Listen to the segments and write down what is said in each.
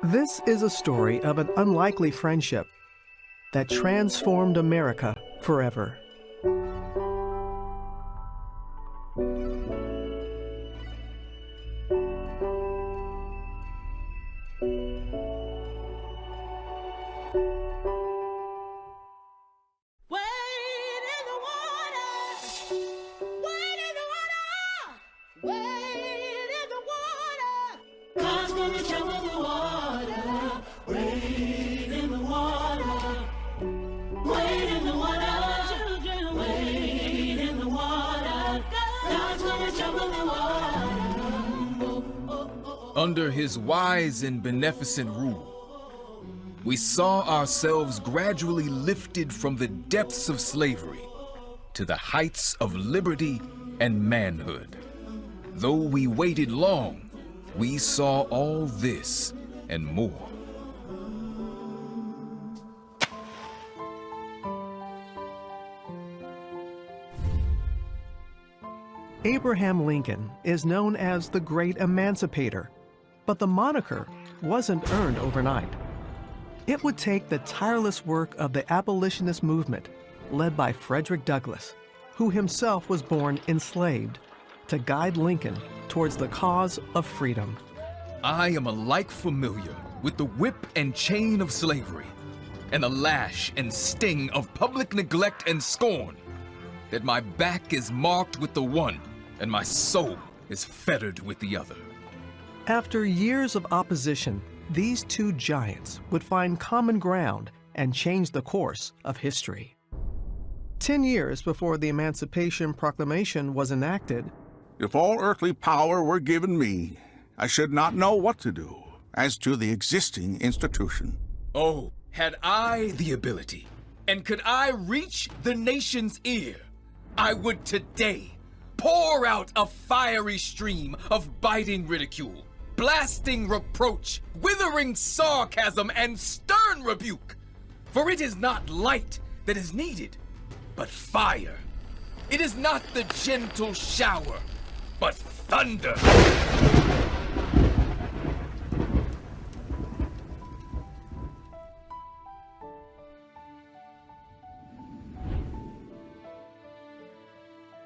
This is a story of an unlikely friendship that transformed America forever. Under his wise and beneficent rule, we saw ourselves gradually lifted from the depths of slavery to the heights of liberty and manhood. Though we waited long, we saw all this and more. Abraham Lincoln is known as the Great Emancipator, but the moniker wasn't earned overnight. It would take the tireless work of the abolitionist movement, led by Frederick Douglass, who himself was born enslaved, to guide Lincoln towards the cause of freedom. I am alike familiar with the whip and chain of slavery, and the lash and sting of public neglect and scorn, that my back is marked with the one, and my soul is fettered with the other. After years of opposition, these two giants would find common ground and change the course of history. 10 years before the Emancipation Proclamation was enacted, if all earthly power were given me, I should not know what to do as to the existing institution. Oh, had I the ability, and could I reach the nation's ear, I would today pour out a fiery stream of biting ridicule, blasting reproach, withering sarcasm, and stern rebuke. For it is not light that is needed, but fire. It is not the gentle shower, but thunder.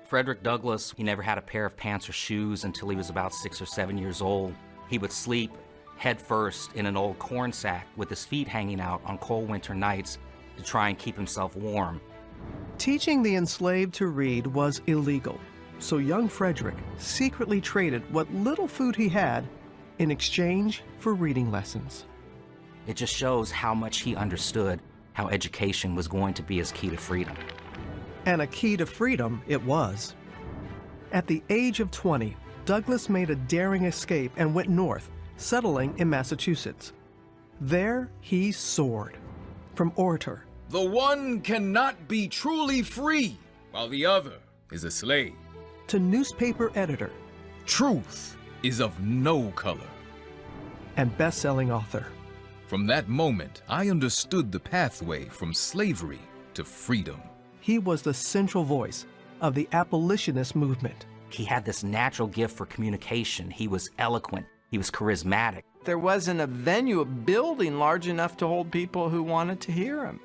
Frederick Douglass, he never had a pair of pants or shoes until he was about 6 or 7 years old. He would sleep head first in an old corn sack with his feet hanging out on cold winter nights to try and keep himself warm. Teaching the enslaved to read was illegal, so young Frederick secretly traded what little food he had in exchange for reading lessons. It just shows how much he understood how education was going to be his key to freedom. And a key to freedom it was. At the age of 20, Douglass made a daring escape and went north, settling in Massachusetts. There he soared. From orator, The one cannot be truly free, while the other is a slave. to newspaper editor, Truth is of no color. and best-selling author. From that moment, I understood the pathway from slavery to freedom. He was the central voice of the abolitionist movement. He had this natural gift for communication. He was eloquent. He was charismatic. There wasn't a venue, a building large enough to hold people who wanted to hear him.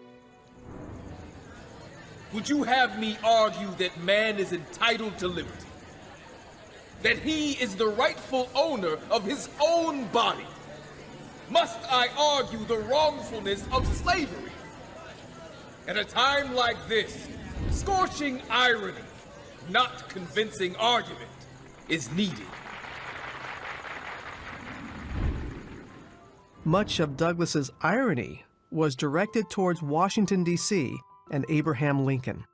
Would you have me argue that man is entitled to liberty? That he is the rightful owner of his own body? Must I argue the wrongfulness of slavery? At a time like this, scorching irony, not convincing argument, is needed. Much of Douglass's irony was directed towards Washington, D.C. and Abraham Lincoln,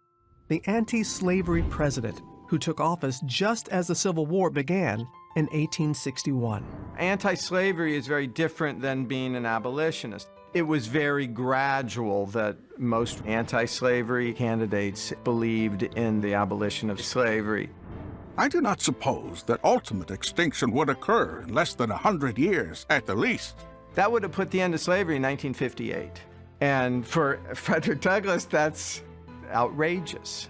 the anti-slavery president who took office just as the Civil War began in 1861. Anti-slavery is very different than being an abolitionist. It was very gradual that most anti-slavery candidates believed in the abolition of slavery. I do not suppose that ultimate extinction would occur in less than 100 years at the least. That would have put the end of slavery in 1958. And for Frederick Douglass, that's outrageous.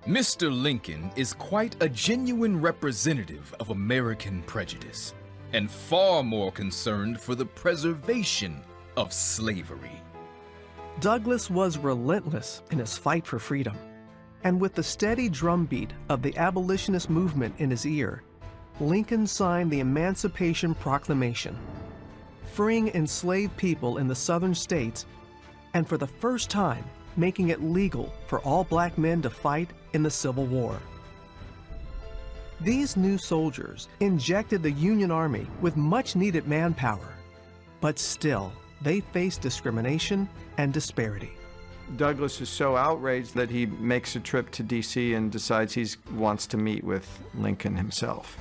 Mr. Lincoln is quite a genuine representative of American prejudice. and far more concerned for the preservation of slavery. Douglas was relentless in his fight for freedom, and with the steady drumbeat of the abolitionist movement in his ear, Lincoln signed the Emancipation Proclamation, freeing enslaved people in the southern states, and for the first time, making it legal for all black men to fight in the Civil War. These new soldiers injected the Union Army with much-needed manpower, but still, they faced discrimination and disparity. Douglas is so outraged that he makes a trip to D.C. and decides he wants to meet with Lincoln himself.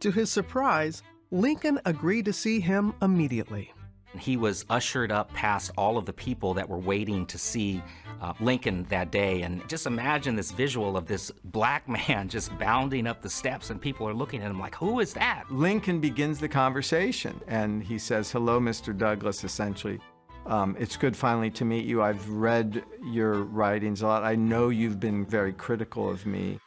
To his surprise, Lincoln agreed to see him immediately. He was ushered up past all of the people that were waiting to see Lincoln that day. And just imagine this visual of this black man just bounding up the steps, and people are looking at him like, who is that? Lincoln begins the conversation, and he says, "Hello, Mr. Douglas," essentially. "It's good finally to meet you. I've read your writings a lot. I know you've been very critical of me."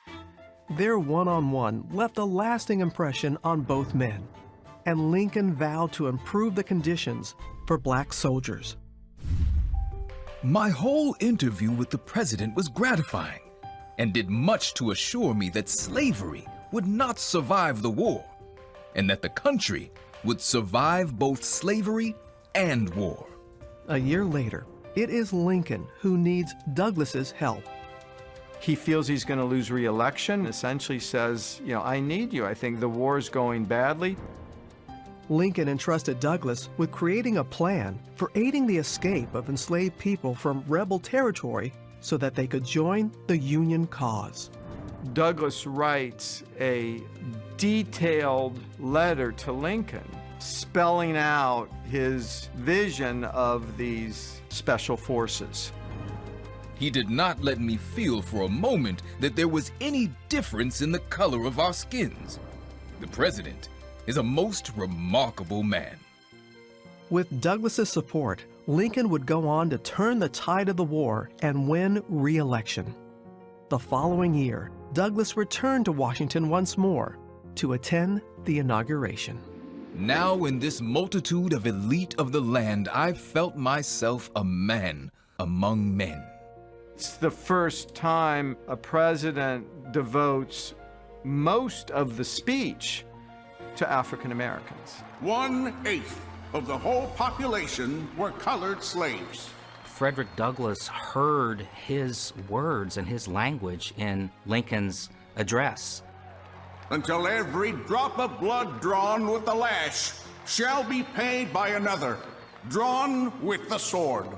Their one-on-one left a lasting impression on both men, and Lincoln vowed to improve the conditions for black soldiers. My whole interview with the president was gratifying and did much to assure me that slavery would not survive the war, and that the country would survive both slavery and war. A year later, it is Lincoln who needs Douglas's help. He feels he's going to lose re-election, essentially says, "I need you. I think the war is going badly." Lincoln entrusted Douglas with creating a plan for aiding the escape of enslaved people from rebel territory so that they could join the Union cause. Douglas writes a detailed letter to Lincoln, spelling out his vision of these special forces. He did not let me feel for a moment that there was any difference in the color of our skins. The president is a most remarkable man. With Douglas's support, Lincoln would go on to turn the tide of the war and win re-election. The following year, Douglas returned to Washington once more to attend the inauguration. Now in this multitude of elite of the land, I felt myself a man among men. It's the first time a president devotes most of the speech to African Americans. 1/8 of the whole population were colored slaves. Frederick Douglass heard his words and his language in Lincoln's address. Until every drop of blood drawn with the lash shall be paid by another, drawn with the sword.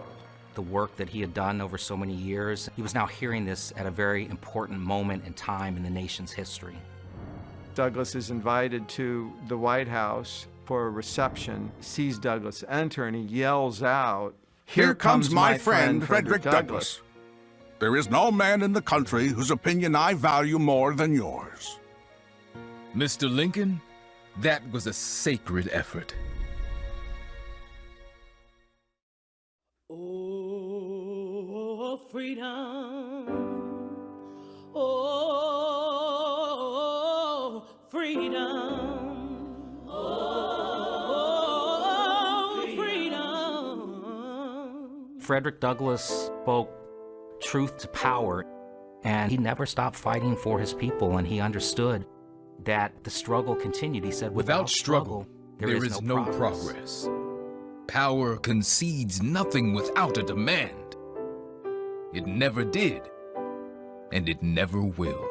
The work that he had done over so many years, he was now hearing this at a very important moment in time in the nation's history. Douglas is invited to the White House for a reception, sees Douglas enter, and he yells out, "Here comes my friend, Frederick Douglass. There is no man in the country whose opinion I value more than yours." Mr. Lincoln, that was a sacred effort. Oh, freedom. Oh, freedom. Oh, freedom. Frederick Douglass spoke truth to power, and he never stopped fighting for his people, and he understood that the struggle continued. He said, without struggle, there is no progress. Power concedes nothing without a demand. It never did, and it never will.